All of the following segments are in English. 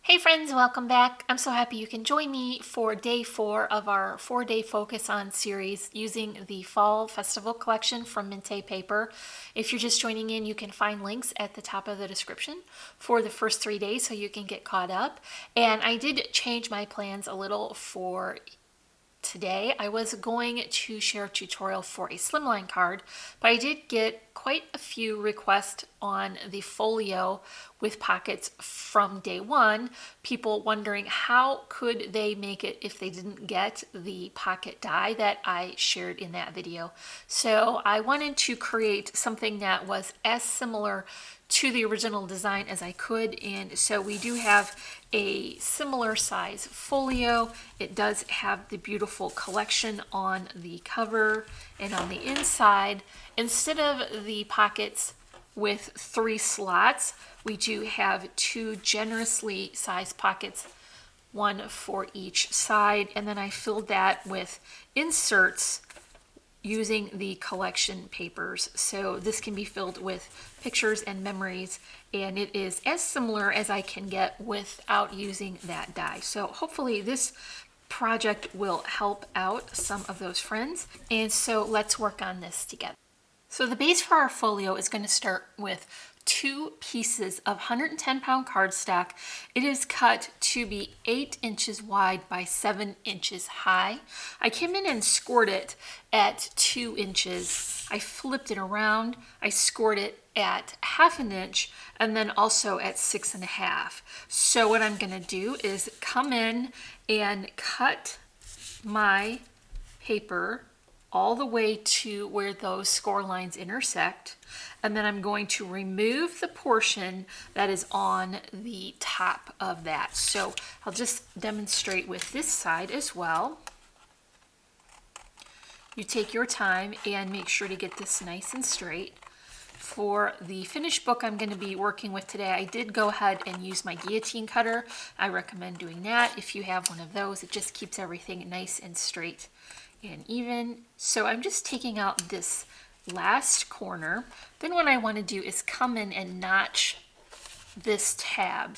Hey friends, welcome back. I'm so happy you can join me for day 4 of our 4-day Focus On series using the Fall Festival collection from Mintay paper. If you're just joining in, you can find links at the top of the description for the first 3 days so you can get caught up. And I did change my plans a little for today. I was going to share a tutorial for a slimline card, but I did get quite a few requests on the folio with pockets from day 1. People wondering how could they make it if they didn't get the pocket die that I shared in that video. So I wanted to create something that was as similar to the original design as I could, and so we do have a similar size folio. It does have the beautiful collection on the cover, and on the inside, instead of the pockets with 3 slots, we do have 2 generously sized pockets, one for each side, and then I filled that with inserts using the collection papers. So this can be filled with pictures and memories, and it is as similar as I can get without using that die. So hopefully this project will help out some of those friends. And so let's work on this together. So the base for our folio is going to start with 2 pieces of 110-pound cardstock. It is cut to be 8 inches wide by 7 inches high. I came in and scored it at 2 inches. I flipped it around. I scored it at 1/2 inch and then also at 6.5. So what I'm going to do is come in and cut my paper all the way to where those score lines intersect, and then I'm going to remove the portion that is on the top of that. So I'll just demonstrate with this side as well. You take your time and make sure to get this nice and straight. For the finished book I'm going to be working with today, I did go ahead and use my guillotine cutter. I recommend doing that if you have one of those. It just keeps everything nice and straight and even. So I'm just taking out this last corner. Then what I want to do is come in and notch this tab.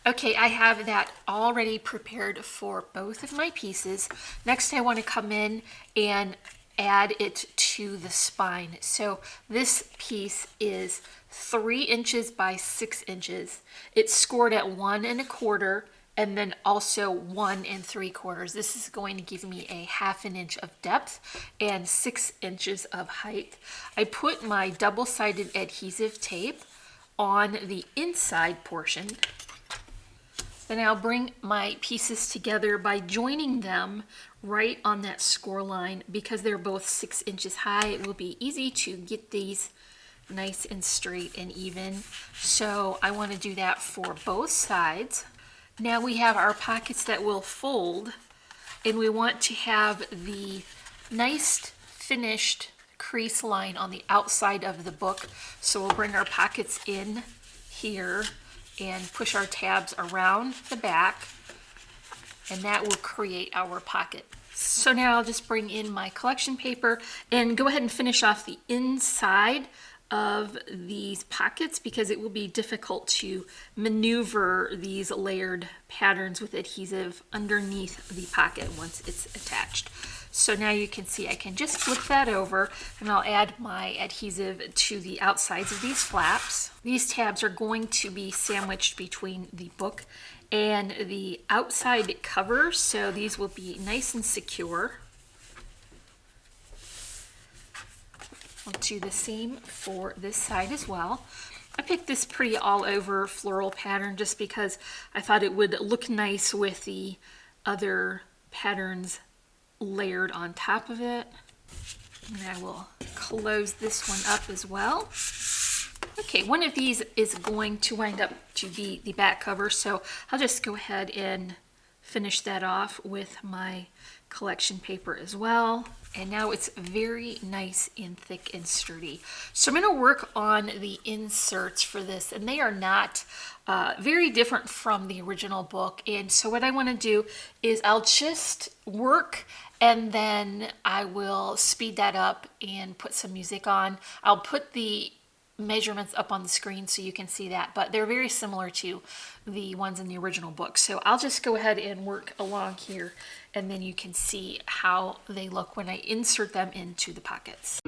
Okay, I have that already prepared for both of my pieces. Next I want to come in and add it to the spine. So this piece is 3 inches by 6 inches. It's scored at 1 1/4 and then also 1 3/4. This is going to give me a 1/2 inch of depth and 6 inches of height. I put my double-sided adhesive tape on the inside portion. Then I'll bring my pieces together by joining them right on that score line. Because they're both 6 inches high, it will be easy to get these nice and straight and even. So I want to do that for both sides. Now we have our pockets that will fold, and we want to have the nice finished crease line on the outside of the book. So we'll bring our pockets in here and push our tabs around the back, and that will create our pocket. So now I'll just bring in my collection paper and go ahead and finish off the inside of these pockets, because it will be difficult to maneuver these layered patterns with adhesive underneath the pocket once it's attached. So now you can see I can just flip that over, and I'll add my adhesive to the outsides of these flaps. These tabs are going to be sandwiched between the book and the outside cover, so these will be nice and secure. I'll do the same for this side as well. I picked this pretty all over floral pattern just because I thought it would look nice with the other patterns layered on top of it. And I will close this one up as well. Okay, one of these is going to wind up to be the back cover, so I'll just go ahead and finish that off with my collection paper as well. And now it's very nice and thick and sturdy. So I'm going to work on the inserts for this, and they are not very different from the original book. And so what I want to do is I'll just work, and then I will speed that up and put some music on. I'll put the measurements up on the screen so you can see that, but they're very similar to the ones in the original book. So I'll just go ahead and work along here, and then you can see how they look when I insert them into the pockets.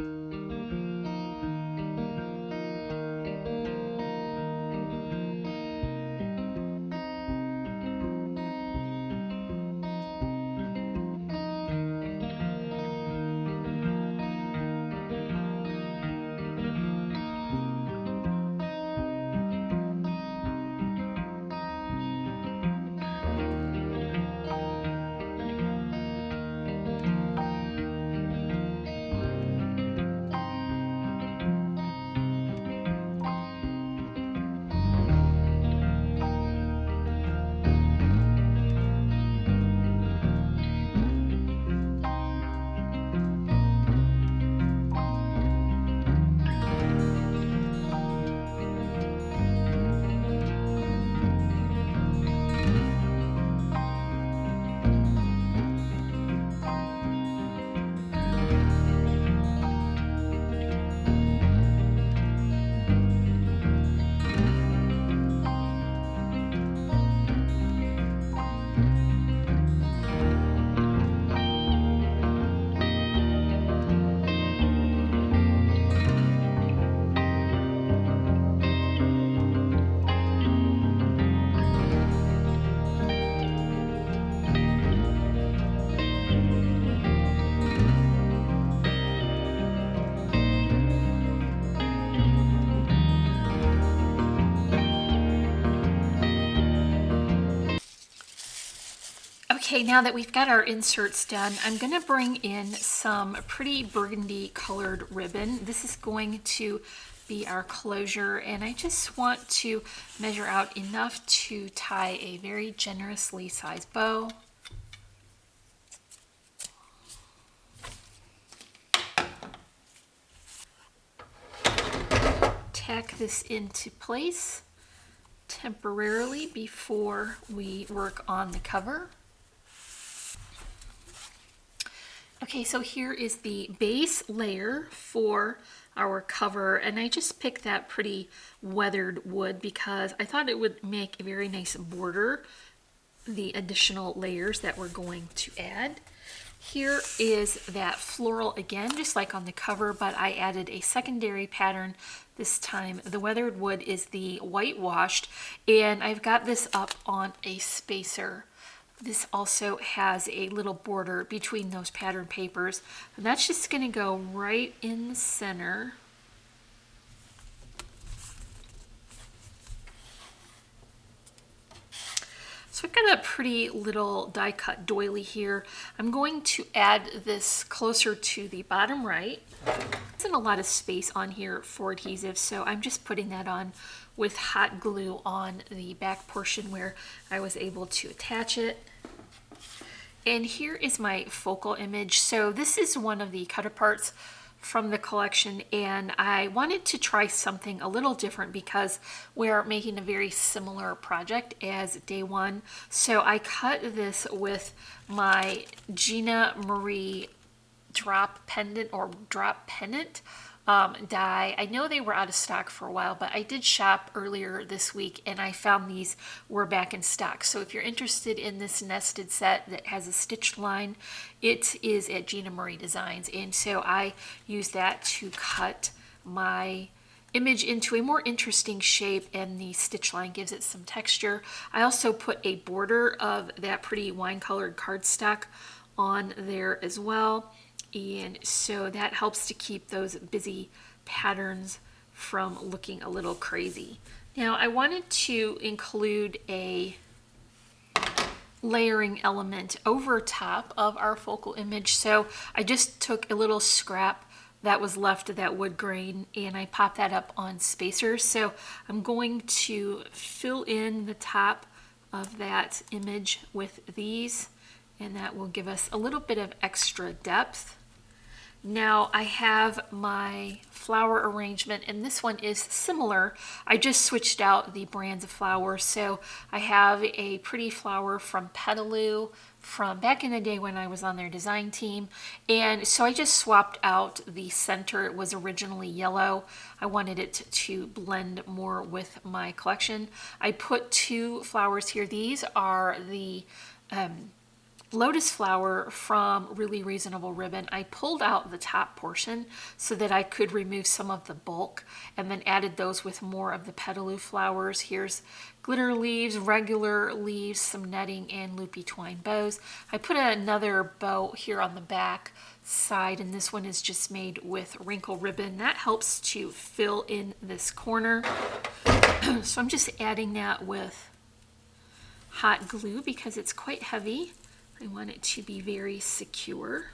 Okay, now that we've got our inserts done, I'm going to bring in some pretty burgundy colored ribbon. This is going to be our closure, and I just want to measure out enough to tie a very generously sized bow. Tack this into place temporarily before we work on the cover. Okay, so here is the base layer for our cover, and I just picked that pretty weathered wood because I thought it would make a very nice border, the additional layers that we're going to add. Here is that floral again, just like on the cover, but I added a secondary pattern this time. The weathered wood is the whitewashed, and I've got this up on a spacer. This also has a little border between those pattern papers, and that's just going to go right in the center. So I've got a pretty little die cut doily here. I'm going to add this closer to the bottom right. There isn't a lot of space on here for adhesive, so I'm just putting that on with hot glue on the back portion where I was able to attach it. And here is my focal image. So this is one of the cut aparts from the collection, and I wanted to try something a little different because we're making a very similar project as day one. So I cut this with my Gina Marie drop pendant or drop pennant die. I know they were out of stock for a while, but I did shop earlier this week and I found these were back in stock. So if you're interested in this nested set that has a stitched line, it is at Gina Marie Designs. And so I use that to cut my image into a more interesting shape, and the stitch line gives it some texture. I also put a border of that pretty wine colored cardstock on there as well. And so that helps to keep those busy patterns from looking a little crazy. Now I wanted to include a layering element over top of our focal image. So I just took a little scrap that was left of that wood grain and I popped that up on spacers. So I'm going to fill in the top of that image with these, and that will give us a little bit of extra depth. Now I have my flower arrangement, and this one is similar. I just switched out the brands of flowers. So I have a pretty flower from Petaloo from back in the day when I was on their design team. And so I just swapped out the center. It was originally yellow. I wanted it to blend more with my collection. I put 2 flowers here. These are the lotus flower from Really Reasonable Ribbon. I pulled out the top portion so that I could remove some of the bulk, and then added those with more of the petaloo flowers. Here's glitter leaves, regular leaves, some netting, and loopy twine bows. I put another bow here on the back side, and this one is just made with wrinkle ribbon. That helps to fill in this corner. So I'm just adding that with hot glue because it's quite heavy. I want it to be very secure.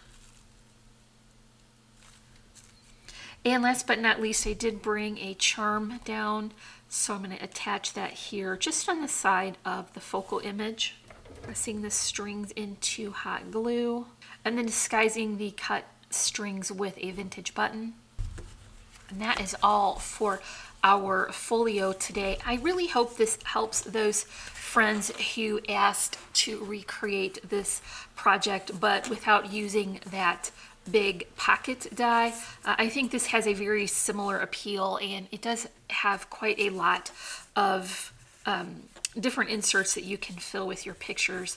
And last but not least, I did bring a charm down, so I'm going to attach that here just on the side of the focal image. Pressing the strings into hot glue and then disguising the cut strings with a vintage button. And that is all for our folio today. I really hope this helps those friends who asked to recreate this project but without using that big pocket die. I think this has a very similar appeal, and it does have quite a lot of different inserts that you can fill with your pictures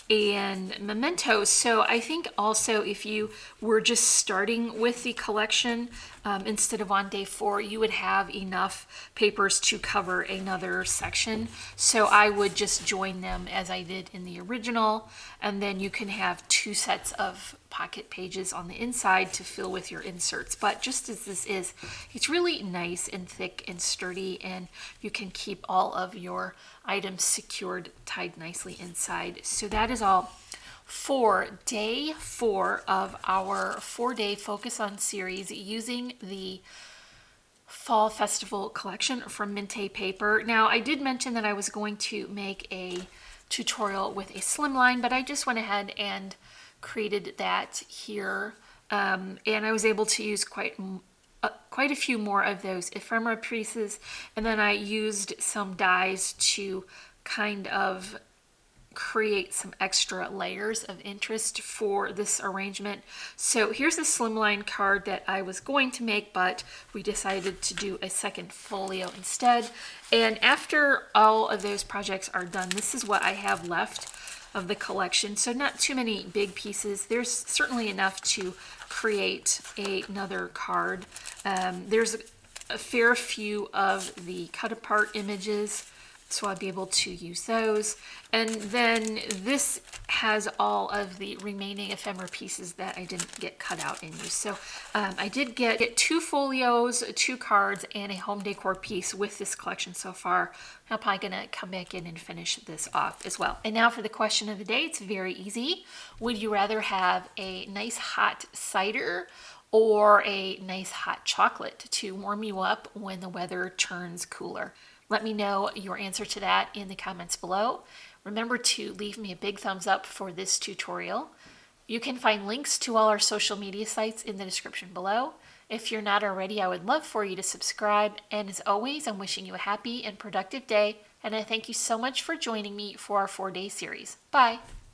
and mementos. So I think also if you were just starting with the collection instead of on day 4, you would have enough papers to cover another section. So I would just join them as I did in the original, and then you can have 2 sets of pocket pages on the inside to fill with your inserts. But just as this is, it's really nice and thick and sturdy, and you can keep all of your items secured, tied nicely inside. So that is all for day 4 of our 4-day Focus On series using the Fall Festival collection from Mintay paper. Now, I did mention that I was going to make a tutorial with a slimline, but I just went ahead and created that here, and I was able to use quite a few more of those ephemera pieces, and then I used some dies to kind of create some extra layers of interest for this arrangement. So here's the slimline card that I was going to make, but we decided to do a second folio instead. And after all of those projects are done, this is what I have left of the collection. So not too many big pieces. There's certainly enough to create another card. There's a fair few of the cut apart images, so I'll be able to use those. And then this has all of the remaining ephemera pieces that I didn't get cut out and used. So I did get 2 folios, 2 cards, and a home decor piece with this collection so far. I'm probably gonna come back in and finish this off as well. And now for the question of the day. It's very easy. Would you rather have a nice hot cider or a nice hot chocolate to warm you up when the weather turns cooler? Let me know your answer to that in the comments below. Remember to leave me a big thumbs up for this tutorial. You can find links to all our social media sites in the description below. If you're not already, I would love for you to subscribe. And as always, I'm wishing you a happy and productive day. And I thank you so much for joining me for our 4-day series. Bye.